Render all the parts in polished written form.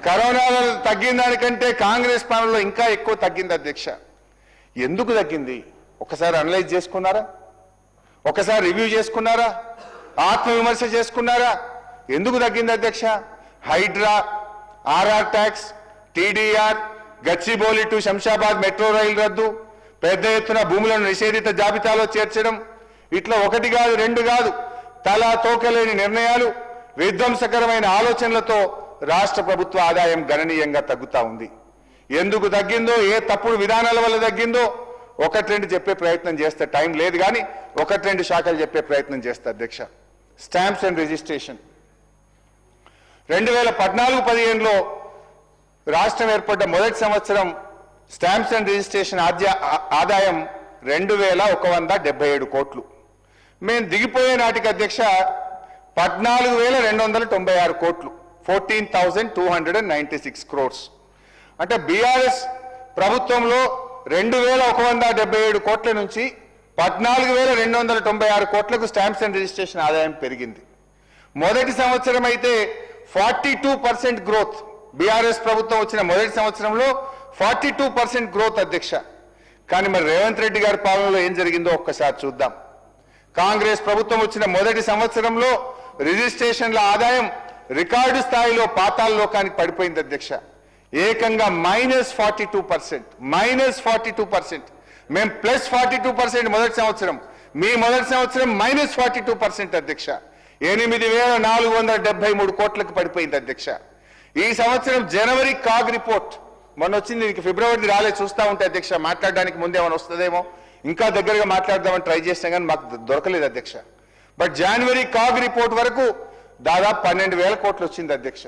Corona తగ్గిన దానికంటే కాంగ్రెస్ పాలనలో ఇంకా ఎక్కువ తగ్గింది అధ్యక్ష. ఎందుకు తగ్గింది ఒకసారి అనలైజ్ చేసుకున్నారా? ఒకసారి రివ్యూ చేసుకున్నారా? ఆత్మవిమర్శ చేసుకున్నారా? ఎందుకు తగ్గింది అధ్యక్ష? Hydraa, RR tax, TDR, Gachibowli to Shamshabad metro రైలు రద్దు, పెద్ద ఎత్తున భూములను నిషేధిత జాబితాలో చేర్చడం, ఇట్లా ఒకటి కాదు రెండు కాదు తలా తోకలేని నిర్ణయాలు, విధ్వంసకరమైన ఆలోచనలతో రాష్ట్ర ప్రభుత్వ ఆదాయం గణనీయంగా తగ్గుతా ఉంది. ఎందుకు తగ్గిందో, ఏ తప్పుడు విధానాల వల్ల తగ్గిందో ఒకటి రెండు చెప్పే ప్రయత్నం చేస్తే టైం లేదు కానీ ఒకటి రెండు శాఖలు చెప్పే ప్రయత్నం చేస్తే అధ్యక్ష. స్టాంప్స్ అండ్ రిజిస్ట్రేషన్ 2014-15లో రాష్ట్రం ఏర్పడ్డ మొదటి సంవత్సరం స్టాంప్స్ అండ్ రిజిస్ట్రేషన్ ఆదాయం 2177 కోట్లు. మేము దిగిపోయే నాటికి అధ్యక్ష 14,296 కోట్లు, 14,296 crores. అంటే బీఆర్ఎస్ ప్రభుత్వంలో 2,177 కోట్ల నుంచి 14,296 కోట్లకు స్టాంప్స్ అండ్ రిజిస్ట్రేషన్ ఆదాయం పెరిగింది. మొదటి సంవత్సరం అయితే 42% గ్రోత్. బీఆర్ఎస్ ప్రభుత్వం వచ్చిన మొదటి సంవత్సరంలో 42% గ్రోత్ అధ్యక్ష. కానీ మరి రేవంత్ రెడ్డి గారి పాలనలో ఏం జరిగిందో ఒక్కసారి చూద్దాం. కాంగ్రెస్ ప్రభుత్వం వచ్చిన మొదటి సంవత్సరంలో రిజిస్ట్రేషన్ల ఆదాయం రికార్డు స్థాయిలో పాతాళలోకానికి పడిపోయింది అధ్యక్ష. ఏకంగా -42%. మేము +42% మొదటి సంవత్సరం, మీ మొదటి సంవత్సరం -42% అధ్యక్ష. 8,473 కోట్లకు పడిపోయింది అధ్యక్ష. ఈ సంవత్సరం జనవరి కాగ్ రిపోర్ట్ మొన్న వచ్చింది, దీనికి ఫిబ్రవరి రాలే, చూస్తూ ఉంటే అధ్యక్ష మాట్లాడడానికి ముందే ఏమైనా వస్తుందేమో ఇంకా దగ్గరగా మాట్లాడదామని ట్రై చేసినా కానీ మాకు దొరకలేదు అధ్యక్ష. బట్ జనవరి కాగ్ రిపోర్ట్ వరకు దాదాపు 12,000 కోట్లు వచ్చింది అధ్యక్ష.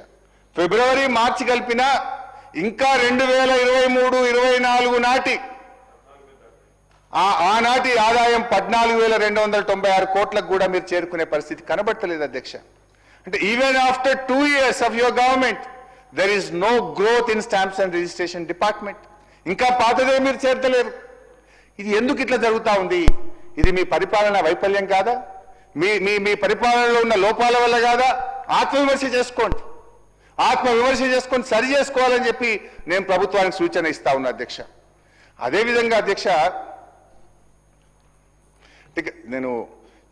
ఫిబ్రవరి మార్చి కలిపినా ఇంకా 2023-24 నాటి ఆనాటి ఆదాయం 14,296 కోట్లకు కూడా మీరు చేరుకునే పరిస్థితి కనబడతలేదు అధ్యక్ష. అంటే even after 2 years of your government there is no growth in stamps and registration department. ఇంకా పాతదే మీరు చేర్చలేరు. ఇది ఎందుకు ఇట్లా జరుగుతూ ఉంది? ఇది మీ పరిపాలన వైఫల్యం కాదా? మీ పరిపాలనలో ఉన్న లోపాల వల్ల కాదా? ఆత్మవిమర్శ చేసుకోండి, సరి చేసుకోవాలని చెప్పి నేను ప్రభుత్వానికి సూచన ఇస్తా ఉన్నా అధ్యక్ష. అదేవిధంగా అధ్యక్ష, నేను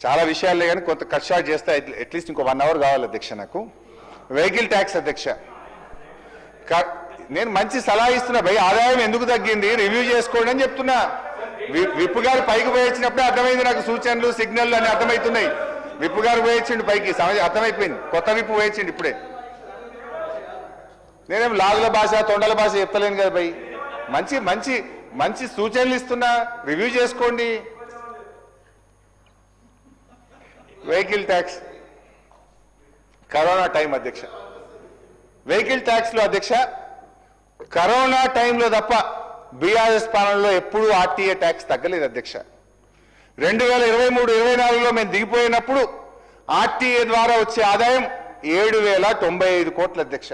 చాలా విషయాలే కానీ కొంత కట్ షార్ట్ చేస్తే అట్లీస్ట్ ఇంకో 1 hour కావాలి అధ్యక్ష నాకు. వెహికల్ ట్యాక్స్ అధ్యక్ష, నేను మంచి సలహా ఇస్తున్నా భయ్, ఆదాయం ఎందుకు తగ్గింది రివ్యూ చేసుకోండి అని చెప్తున్నా. విప్పు గారు పైకి పోయి వచ్చినప్పుడే అర్థమైంది నాకు, సూచనలు సిగ్నల్లు అని అర్థమవుతున్నాయి. విప్పు గారు పోయించిండు పైకి, అర్థమైపోయింది. కొత్త విప్పు పోయించిండు ఇప్పుడే. నేనేం లాగుల భాష తొండల భాష చెప్తలేను కదా భయ్, మంచి మంచి మంచి సూచనలు ఇస్తున్నా, రివ్యూ చేసుకోండి. వెహికల్ ట్యాక్స్ కరోనా టైం అధ్యక్ష. వెహికల్ ట్యాక్స్ లో అధ్యక్ష కరోనా టైంలో తప్ప బీఆర్ఎస్ పాలనలో ఎప్పుడూ ఆర్టీఏ ట్యాక్స్ తగ్గలేదు అధ్యక్ష. 2023-24లో మేము దిగిపోయినప్పుడు ఆర్టీఏ ద్వారా వచ్చే ఆదాయం 7,095 కోట్ల అధ్యక్ష.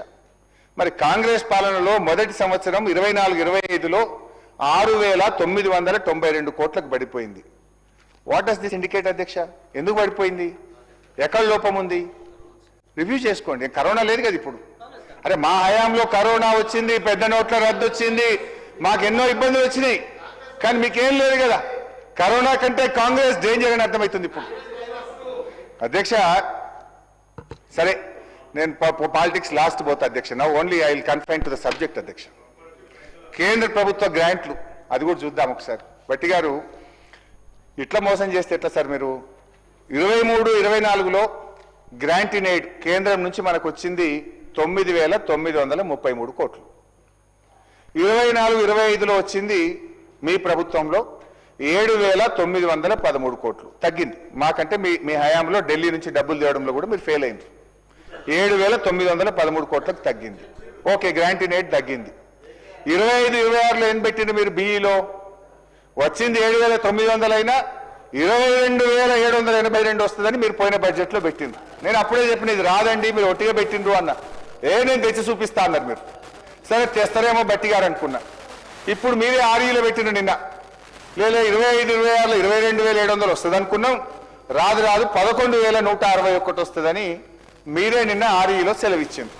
మరి కాంగ్రెస్ పాలనలో మొదటి సంవత్సరం 24-25లో 6,992 కోట్లకు పడిపోయింది. వాట్ డస్ దిస్ ఇండికేట్ అధ్యక్ష? ఎందుకు పడిపోయింది? ఎక్కడ లోపం ఉంది? రివ్యూ చేసుకోండి. కరోనా లేదు కదా ఇప్పుడు. అరే మా హయాంలో కరోనా వచ్చింది, పెద్ద నోట్ల రద్దు వచ్చింది, మాకెన్నో ఇబ్బందులు వచ్చినాయి, కానీ మీకేం లేదు కదా. కరోనా కంటే కాంగ్రెస్ డేంజర్ అని అర్థమవుతుంది ఇప్పుడు అధ్యక్ష. సరే నేను పాలిటిక్స్ లాస్ట్ పోతా అధ్యక్ష. నా only I will confine to the subject అధ్యక్ష. కేంద్ర ప్రభుత్వ గ్రాంట్లు అది కూడా చూద్దాం ఒకసారి. బట్టి గారు ఇట్లా మోసం చేస్తే ఎట్లా సార్? మీరు 23-24లో గ్రాంట్ ఇన్ ఎయిడ్ కేంద్రం నుంచి మనకు వచ్చింది 9,933 కోట్లు. 24-25లో వచ్చింది మీ ప్రభుత్వంలో 7,913 కోట్లు, తగ్గింది. మాకంటే మీ హయాంలో ఢిల్లీ నుంచి డబ్బులు తేవడంలో కూడా మీరు ఫెయిల్ అయింది. 7,913 కోట్లకు తగ్గింది. ఓకే, గ్రాంట్ ఇన్ ఎయిడ్ తగ్గింది. 25-26లో ఏం పెట్టింది మీరు? బిఈలో వచ్చింది 7,900 అయినా 22,782 వస్తుందని మీరు పోయిన బడ్జెట్లో పెట్టిండ్రు. నేను అప్పుడే చెప్పిన ఇది రాదండి, మీరు ఒట్టిగా పెట్టిండ్రు అన్న. నేను తెచ్చి చూపిస్తా అన్నారు మీరు. సరే తెస్తారేమో బట్టి గారు అనుకున్నా. ఇప్పుడు మీరే ఆర్ఈలో పెట్టిండ్రు నిన్న. లేదా 25-26లో 22,700 వస్తుంది అనుకున్నాం. రాదు 11,161 వస్తుందని మీరే నిన్న ఆర్ఈలో సెలవిచ్చింది.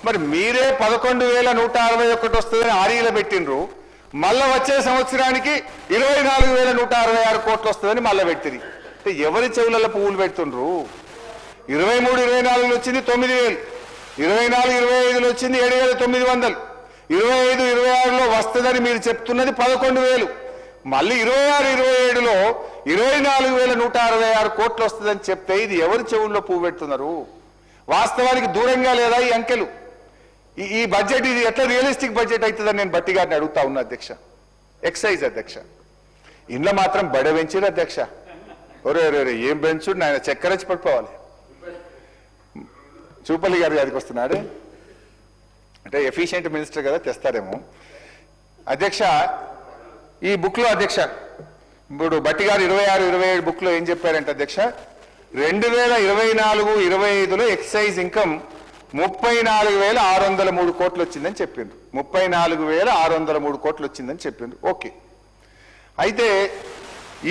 మరి మీరే 11,161 వస్తుందని ఆర్ఈలో పెట్టినరు, మళ్ళా వచ్చే సంవత్సరానికి 24,166 కోట్లు వస్తుందని మళ్ళీ పెట్టిరి. అంటే ఎవరి చెవులలో పువ్వులు పెడుతుండ్రు? 23-24 వచ్చింది 9,000, 24-25 వచ్చింది 7,900, 25-26లో వస్తుందని మీరు చెప్తున్నది 11,000, మళ్ళీ 26-27లో 24,166 కోట్లు వస్తుందని చెప్తే ఇది ఎవరి చెవుల్లో పువ్వు పెడుతున్నారు? వాస్తవానికి దూరంగా లేదా ఈ అంకెలు? ఈ బడ్జెట్ ఇది ఎట్లా రియలిస్టిక్ బడ్జెట్ అవుతుందని నేను బట్టి గారిని అడుగుతా ఉన్నా అధ్యక్ష. ఎక్సైజ్ అధ్యక్ష, ఇంట్లో మాత్రం బడ పెంచారు అధ్యక్ష. ఒరే ఏం పెంచుడు ఆయన చక్కెరచ్చి పడిపోవాలి. చూపల్లి గారి గారికి వస్తున్నాడు అంటే ఎఫిషియెంట్ మినిస్టర్ కదా, తెస్తారేమో. అధ్యక్ష, ఈ బుక్లో అధ్యక్ష ఇప్పుడు బట్టి గారు 26-27 బుక్లో ఏం చెప్పారంటే అధ్యక్ష, 2024-25లో ఎక్సైజ్ ఇన్కమ్ 34,603 కోట్లు వచ్చిందని చెప్పిండ్రు. 34,603 కోట్లు వచ్చిందని చెప్పిండ్రు. ఓకే, అయితే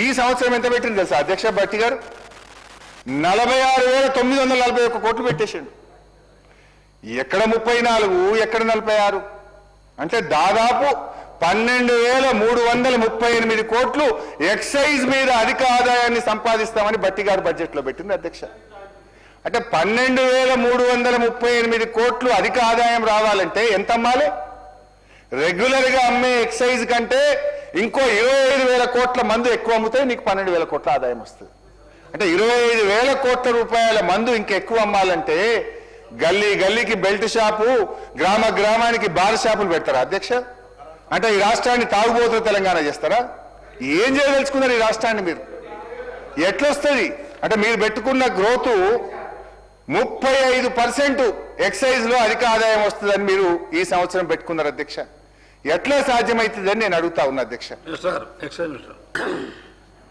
ఈ సంవత్సరం ఎంత పెట్టింది తెలుసా అధ్యక్ష? బట్టి గారు 46,941 కోట్లు పెట్టేసిండు. ఎక్కడ 34, ఎక్కడ 46? అంటే దాదాపు 12,338 కోట్లు ఎక్సైజ్ మీద అధిక ఆదాయాన్ని సంపాదిస్తామని బట్టి గారు బడ్జెట్లో పెట్టింది అధ్యక్ష. అంటే 12,338 కోట్లు అధిక ఆదాయం రావాలంటే ఎంత అమ్మాలి? రెగ్యులర్ గా అమ్మే ఎక్సైజ్ కంటే ఇంకో 25,000 కోట్ల మందు ఎక్కువ అమ్మితే నీకు 12,000 కోట్ల ఆదాయం వస్తుంది. అంటే 25,000 కోట్ల రూపాయల మందు ఇంకెక్కువ అమ్మాలంటే గల్లీ గల్లీకి బెల్ట్ షాపు, గ్రామ గ్రామానికి బార్ షాపులు పెడతారా అధ్యక్ష? అంటే ఈ రాష్ట్రాన్ని తాగుబోతున్న తెలంగాణ చేస్తారా? ఏం చేయదలుచుకున్నారు ఈ రాష్ట్రాన్ని మీరు? ఎట్లొస్తుంది అంటే మీరు పెట్టుకున్న గ్రోత్ 35% ఎక్సైజ్ లో అధిక ఆదాయం వస్తుందని మీరు ఈ సంవత్సరం పెట్టుకున్నారు అధ్యక్ష. ఎట్లా సాధ్యమవుతుందని నేను అడుగుతా ఉన్నా అధ్యక్ష. Excise minister